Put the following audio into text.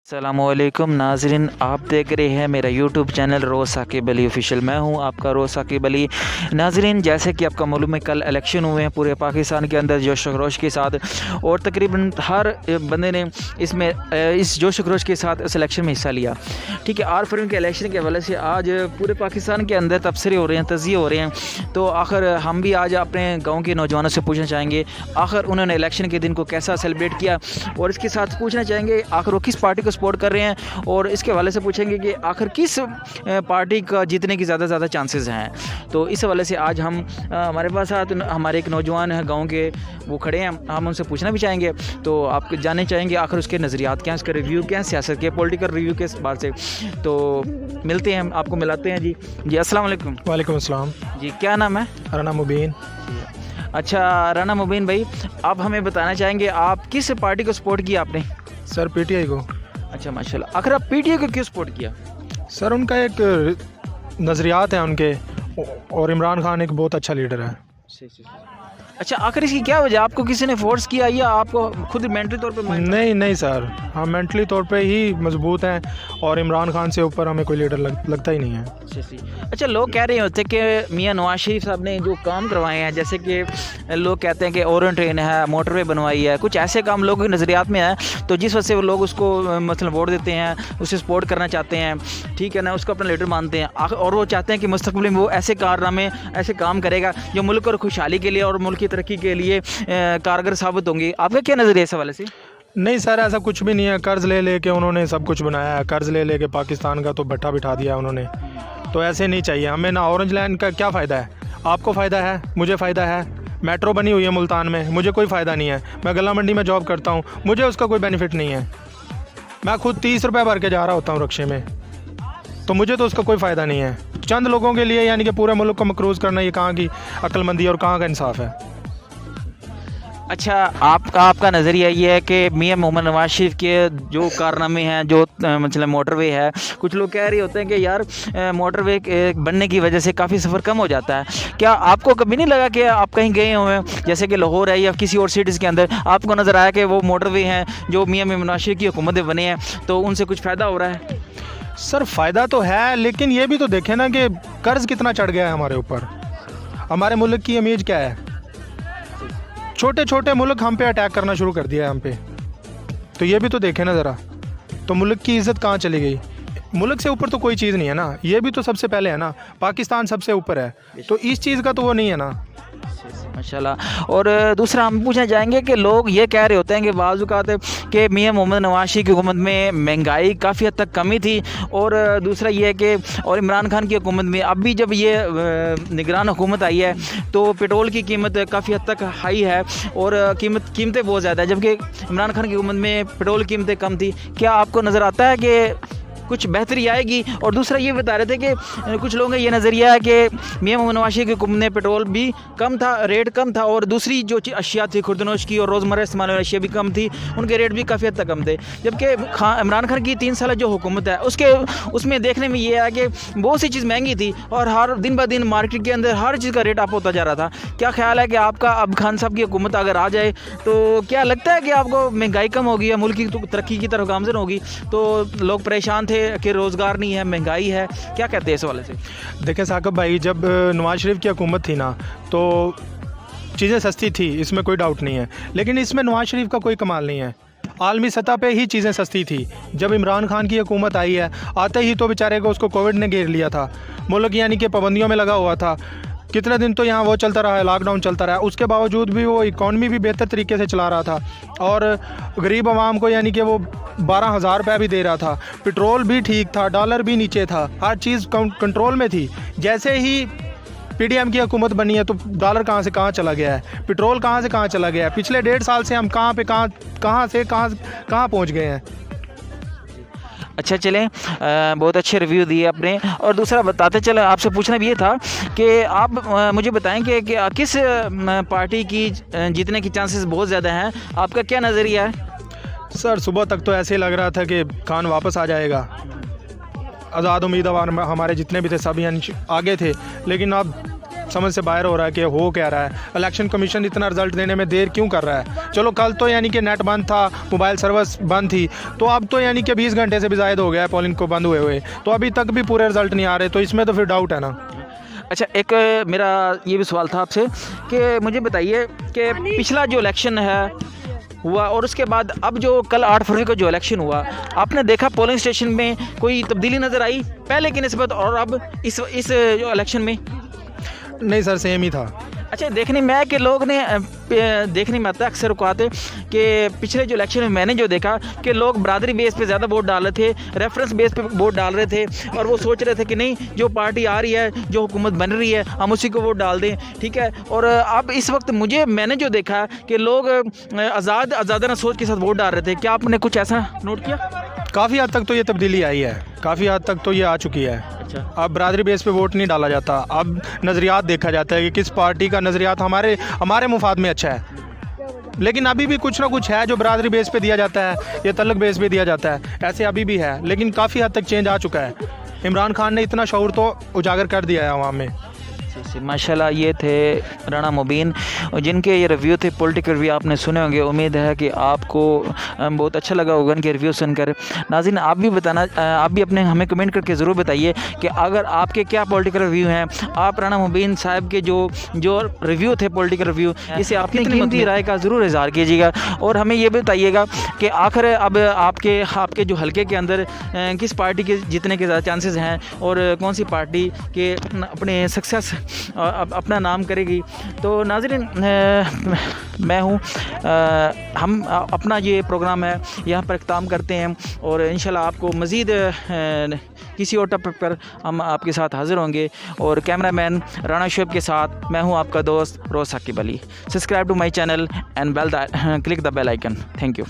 अस्सलामुअलैकुम नाज़रीन, आप देख रहे हैं मेरा यूट्यूब चैनल रोज़ साकिब अली ऑफिशियल। मैं हूं आपका रोज़ साकिब अली। नाज़रीन, जैसे कि आपका मालूम है, कल इलेक्शन हुए हैं पूरे पाकिस्तान के अंदर जोश खरोश के साथ, और तकरीबन हर बंदे ने इस जोश खरोश के साथ इस इलेक्शन में हिस्सा लिया। ठीक है, 8 फरवरी के इलेक्शन के हवाले से आज पूरे पाकिस्तान के अंदर तबसरे हो रहे हैं, तज़िये हो रहे हैं। तो आखिर हम भी आज अपने गाँव के नौजवानों से पूछना चाहेंगे आखिर उन्होंने इलेक्शन के दिन को कैसा सेलिब्रेट किया, और इसके साथ पूछना चाहेंगे आखिर वो किस पार्टी को सपोर्ट कर रहे हैं, और इसके हवाले से पूछेंगे कि आखिर किस पार्टी का जीतने की ज़्यादा चांसेस हैं। तो इस हवाले से आज हम हमारे पास साथ हमारे एक नौजवान हैं गांव के, वो खड़े हैं, हम उनसे पूछना भी चाहेंगे। तो आप जानना चाहेंगे आखिर उसके नज़रियात क्या हैं, उसका रिव्यू क्या है सियासत के, पॉलिटिकल रिव्यू के बारे से। तो मिलते हैं, आपको मिलाते हैं जी। अस्सलाम वालेकुम। वालेकुम अस्सलाम। जी, क्या नाम है? राना मुबीन। अच्छा राना मुबीन भाई, आप हमें बताना चाहेंगे आप किस पार्टी को सपोर्ट किया आपने? सर पीटीआई को। अच्छा माशाल्लाह। आखिर आप पीटीआई को क्यों सपोर्ट किया? सर उनका एक नज़रियात है उनके, और इमरान खान एक बहुत अच्छा लीडर है। अच्छा, आखिर इसकी क्या वजह? आपको किसी ने फोर्स किया या आपको खुद मेंटली तौर पे नहीं सर, हम मेंटली तौर पे ही मजबूत हैं, और इमरान खान से ऊपर हमें कोई लीडर लगता ही नहीं है। अच्छा, लोग कह रहे होते कि मियां नवाज शरीफ साहब ने जो काम करवाए हैं, जैसे कि लोग कहते हैं कि ओरेंट ट्रेन है, मोटरवे बनवाई है, कुछ ऐसे काम लोगों के नज़रियात में है, तो जिस वजह से वो लोग उसको मतलब वोट देते हैं, उसे सपोर्ट करना चाहते हैं, ठीक है ना, उसको अपना लीडर मानते हैं, और वो चाहते हैं कि मुस्तकबिल में वो ऐसे कारनामे, ऐसे काम करेगा जो मुल्क और खुशहाली के लिए और मुल्क की तरक्की के लिए कारगर साबित होंगे। आपका क्या नज़रिया है इस हवाले से? नहीं सर, ऐसा कुछ भी नहीं है। कर्ज़ ले के उन्होंने सब कुछ बनाया है, कर्ज़ ले के पाकिस्तान का तो भट्ठा बिठा दिया उन्होंने। तो ऐसे नहीं चाहिए हमें ना। ऑरेंज लाइन का क्या फ़ायदा है? आपको फ़ायदा है, मुझे फ़ायदा है। मेट्रो बनी हुई है मुल्तान में, मुझे कोई फ़ायदा नहीं है। मैं गला मंडी में जॉब करता हूँ, मुझे उसका कोई बेनिफिट नहीं है। मैं खुद 30 रुपये भर के जा रहा होता हूँ रक्शे में, तो मुझे तो उसका कोई फ़ायदा नहीं है। चंद लोगों के लिए यानी कि पूरे मुल्क को मकरूज़ करना, ये कहाँ की अक्लमंदी और कहाँ का इंसाफ है? अच्छा, आपका नज़रिया ये है कि मियां मोहम्मद नवाज शरीफ के जो कारनामे हैं, जो मतलब मोटरवे है, कुछ लोग कह रहे होते हैं कि यार मोटरवे बनने की वजह से काफ़ी सफ़र कम हो जाता है। क्या आपको कभी नहीं लगा कि आप कहीं गए हुए हैं, जैसे कि लाहौर है या किसी और सिटीज़ के अंदर, आपको नज़र आया कि वो मोटरवे हैं जो मियां मोहम्मद नवाज शरीफ की हुकूमतें बने हैं, तो उनसे कुछ फ़ायदा हो रहा है? सर फ़ायदा तो है, लेकिन ये भी तो देखें ना कि कर्ज़ कितना चढ़ गया है हमारे ऊपर। हमारे मुल्क की इमेज क्या है? छोटे छोटे मुल्क हम पे अटैक करना शुरू कर दिया है हम पे, तो ये भी तो देखें ना ज़रा। तो मुल्क की इज़्ज़त कहाँ चली गई? मुल्क से ऊपर तो कोई चीज़ नहीं है ना, ये भी तो सबसे पहले है ना। पाकिस्तान सबसे ऊपर है, तो इस चीज़ का तो वो नहीं है ना। माशाल्लाह। और दूसरा हम पूछना चाहेंगे कि लोग ये कह रहे होते हैं कि बाज़ औक़ात कि मियां मोहम्मद नवाज शरीफ की हुकूमत में महंगाई काफ़ी हद तक कमी थी, और दूसरा ये है कि और इमरान खान की हुकूमत में अभी जब ये निगरान हुकूमत आई है तो पेट्रोल की कीमत काफ़ी हद तक हाई है, और कीमतें बहुत ज़्यादा है, जबकि इमरान खान की हुकूमत में पेट्रोल कीमतें कम थी। क्या आपको नज़र आता है कि कुछ बेहतरी आएगी? और दूसरा ये बता रहे थे कि कुछ लोगों का ये नज़रिया है कि मियां मोहम्मद नवाज शरीफ की हुकूमत में पेट्रोल भी कम था, रेट कम था, और दूसरी जो अशिया थी खुर्दनोश की और रोज़मर्रा इस्तेमाल वाली अशिया भी कम थी, उनके रेट भी काफ़ी हद तक कम थे। जबकि इमरान खान की 3 साल जो हुकूमत है उसमें देखने में ये है कि बहुत सी चीज़ महंगी थी, और हर दिन ब दिन मार्केट के अंदर हर चीज़ का रेट अप होता जा रहा था। क्या ख्याल है कि आपका अब खान साहब की हुकूमत अगर आ जाए तो क्या लगता है कि आपको महंगाई कम होगी या मुल्क की तरक्की की तरफ गामज़न होगी? तो लोग परेशान थे कि रोज़गार नहीं है, महंगाई है, क्या कहते हैं इस वाले से? देखें साकिब भाई, जब नवाज शरीफ की हुकूमत थी ना, तो चीज़ें सस्ती थी, इसमें कोई डाउट नहीं है। लेकिन इसमें नवाज शरीफ का कोई कमाल नहीं है। आलमी सतह पे ही चीज़ें सस्ती थी। जब इमरान खान की हुकूमत आई है, आते ही तो बेचारे को उसको कोविड ने घेर लिया था। मुल्क यानी कि पाबंदियों में लगा हुआ था। कितने दिन तो यहाँ वो चलता रहा है, लॉकडाउन चलता रहा। उसके बावजूद भी वो इकॉनमी भी बेहतर तरीके से चला रहा था, और गरीब आवाम को यानी कि वो 12,000 रुपये भी दे रहा था। पेट्रोल भी ठीक था, डॉलर भी नीचे था, हर चीज़ कंट्रोल में थी। जैसे ही पीडीएम की हुकूमत बनी है तो डॉलर कहाँ से कहाँ चला गया है, पेट्रोल कहाँ से कहाँ चला गया है। पिछले 1.5 साल से हम कहाँ से कहाँ पहुँच गए हैं। अच्छा चलें, बहुत अच्छे रिव्यू दिए आपने। और दूसरा बताते चले, आपसे पूछना भी ये था कि आप मुझे बताएंगे कि किस पार्टी की जीतने की चांसेस बहुत ज़्यादा हैं? आपका क्या नज़रिया है? सर सुबह तक तो ऐसे ही लग रहा था कि खान वापस आ जाएगा। आज़ाद उम्मीदवार हमारे जितने भी थे सब आगे थे, लेकिन अब समझ से बाहर हो रहा है कि हो क्या रहा है। इलेक्शन कमीशन इतना रिजल्ट देने में देर क्यों कर रहा है। चलो कल तो यानी कि नेट बंद था, मोबाइल सर्विस बंद थी, तो अब तो यानी कि 20 घंटे से भी ज़ायद हो गया है पोलिंग को बंद हुए, तो अभी तक भी पूरे रिजल्ट नहीं आ रहे, तो इसमें तो फिर डाउट है ना। अच्छा, एक मेरा ये भी सवाल था आपसे कि मुझे बताइए कि पिछला जो इलेक्शन है हुआ और उसके बाद अब जो कल 8 फरवरी को जो इलेक्शन हुआ, आपने देखा पोलिंग स्टेशन में कोई तब्दीली नज़र आई पहले की निस्बत और अब इस जो इलेक्शन में? नहीं सर, सेम ही था। अच्छा, देखने में आया कि लोग ने देखने में आता है अक्सर को आते कि पिछले जो इलेक्शन में मैंने जो देखा कि लोग बरादरी बेस पे ज़्यादा वोट डाल रहे थे, रेफरेंस बेस पे वोट डाल रहे थे और वो सोच रहे थे कि नहीं जो पार्टी आ रही है, जो हुकूमत बन रही है, हम उसी को वोट डाल दें, ठीक है। और अब इस वक्त मैंने जो देखा कि लोग आज़ादाना सोच के साथ वोट डाल रहे थे। क्या आपने कुछ ऐसा नोट किया? काफ़ी हद तक तो ये तब्दीली आई है, काफ़ी हद तक तो ये आ चुकी है। अच्छा, अब बरादरी बेस पे वोट नहीं डाला जाता, अब नज़रियात देखा जाता है कि किस पार्टी का नज़रियात हमारे मुफाद में अच्छा है। लेकिन अभी भी कुछ ना कुछ है जो बरादरी बेस पे दिया जाता है या तलक बेस पे दिया जाता है, ऐसे अभी भी है, लेकिन काफ़ी हद तक चेंज आ चुका है। इमरान खान ने इतना शऊर तो उजागर कर दिया है अवाम में। माशाल्लाह, ये थे राना मुबीन और जिनके ये रिव्यू थे, पॉलिटिकल रिव्यू आपने सुने होंगे। उम्मीद है कि आपको बहुत अच्छा लगा होगा इनके रिव्यू सुनकर। नाज़रीन, आप भी आप भी अपने हमें कमेंट करके ज़रूर बताइए कि अगर आपके क्या पॉलिटिकल रिव्यू हैं, आप राना मुबीन साहब के जो रिव्यू थे, पॉलिटिकल रिव्यू, इसे अपनी कीमती राय का ज़रूर इज़हार कीजिएगा और हमें ये भी बताइएगा कि आखिर अब आपके जो हलके के अंदर किस पार्टी के जीतने के ज़्यादा चांसेस हैं और कौन सी पार्टी के अपने सक्सेस अपना नाम करेगी। तो नाज़रीन, मैं हूँ, हम अपना ये प्रोग्राम है यहाँ पर इख्तिताम करते हैं और इंशाल्लाह आपको मज़ीद किसी और टॉपिक पर हम आपके साथ हाज़िर होंगे। और कैमरामैन राना शुएब के साथ मैं हूँ आपका दोस्त रोज़ Saqib Ali. Subscribe to my channel and click the bell icon. Thank you.